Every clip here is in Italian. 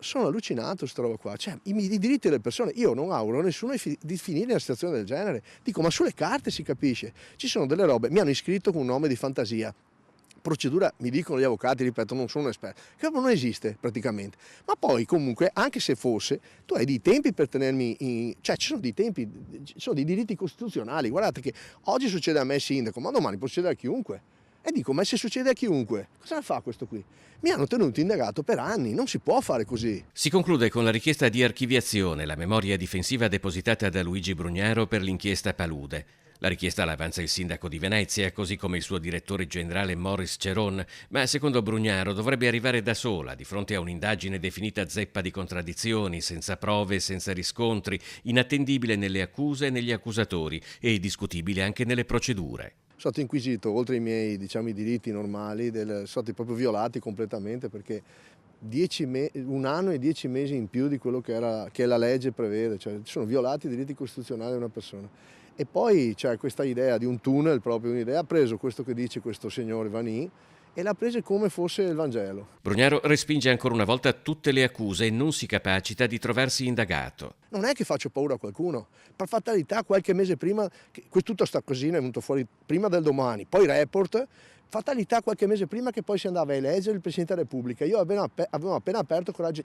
sono allucinato su sta roba qua, cioè i diritti delle persone, io non auguro a nessuno di finire in una situazione del genere, dico ma sulle carte si capisce, ci sono delle robe, mi hanno iscritto con un nome di fantasia, procedura, mi dicono gli avvocati, ripeto, non sono un esperto, che proprio non esiste praticamente, ma poi comunque anche se fosse, tu hai dei tempi per tenermi cioè ci sono dei tempi, ci sono dei diritti costituzionali, guardate che oggi succede a me sindaco, ma domani può succedere a chiunque. E dico, ma se succede a chiunque, cosa fa questo qui? Mi hanno tenuto indagato per anni, non si può fare così. Si conclude con la richiesta di archiviazione, la memoria difensiva depositata da Luigi Brugnaro per l'inchiesta Palude. La richiesta la avanza il sindaco di Venezia, così come il suo direttore generale Morris Ceron, ma secondo Brugnaro dovrebbe arrivare da sola, di fronte a un'indagine definita zeppa di contraddizioni, senza prove e senza riscontri, inattendibile nelle accuse e negli accusatori e discutibile anche nelle procedure. Sono stato inquisito, oltre ai miei i diritti normali, sono stati proprio violati completamente perché 1 anno e 10 mesi in più di quello che la legge prevede, cioè sono violati i diritti costituzionali di una persona. E poi c'è questa idea di un tunnel, proprio un'idea, ha preso questo che dice questo signore Vanni e l'ha preso come fosse il Vangelo. Brugnaro respinge ancora una volta tutte le accuse e non si capacita di trovarsi indagato. Non è che faccio paura a qualcuno, per fatalità qualche mese prima, tutta sta cosina è venuto fuori prima del Domani, poi Report, fatalità qualche mese prima che poi si andava a eleggere il Presidente della Repubblica, io avevo appena aperto Coraggio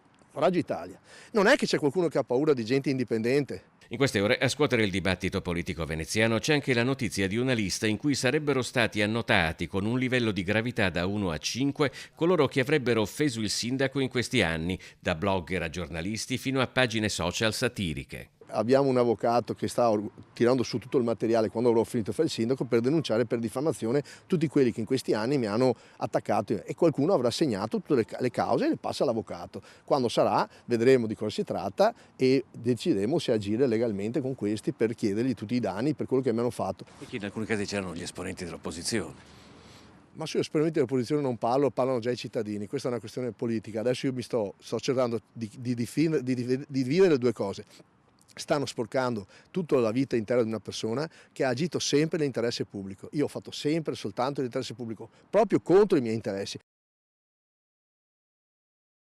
Italia, non è che c'è qualcuno che ha paura di gente indipendente. In queste ore, a scuotere il dibattito politico veneziano, c'è anche la notizia di una lista in cui sarebbero stati annotati con un livello di gravità da 1 a 5 coloro che avrebbero offeso il sindaco in questi anni, da blogger a giornalisti fino a pagine social satiriche. Abbiamo un avvocato che sta tirando su tutto il materiale quando avrò finito di fare il sindaco per denunciare per diffamazione tutti quelli che in questi anni mi hanno attaccato e qualcuno avrà segnato tutte le cause e le passa all'avvocato. Quando sarà vedremo di cosa si tratta e decideremo se agire legalmente con questi per chiedergli tutti i danni per quello che mi hanno fatto. Perché in alcuni casi c'erano gli esponenti dell'opposizione. Ma sugli esperimenti dell'opposizione non parlo, parlano già i cittadini, questa è una questione politica. Adesso io sto cercando di dividere le due cose. Stanno sporcando tutta la vita intera di una persona che ha agito sempre nell'interesse pubblico. Io ho fatto sempre soltanto l'interesse pubblico, proprio contro i miei interessi.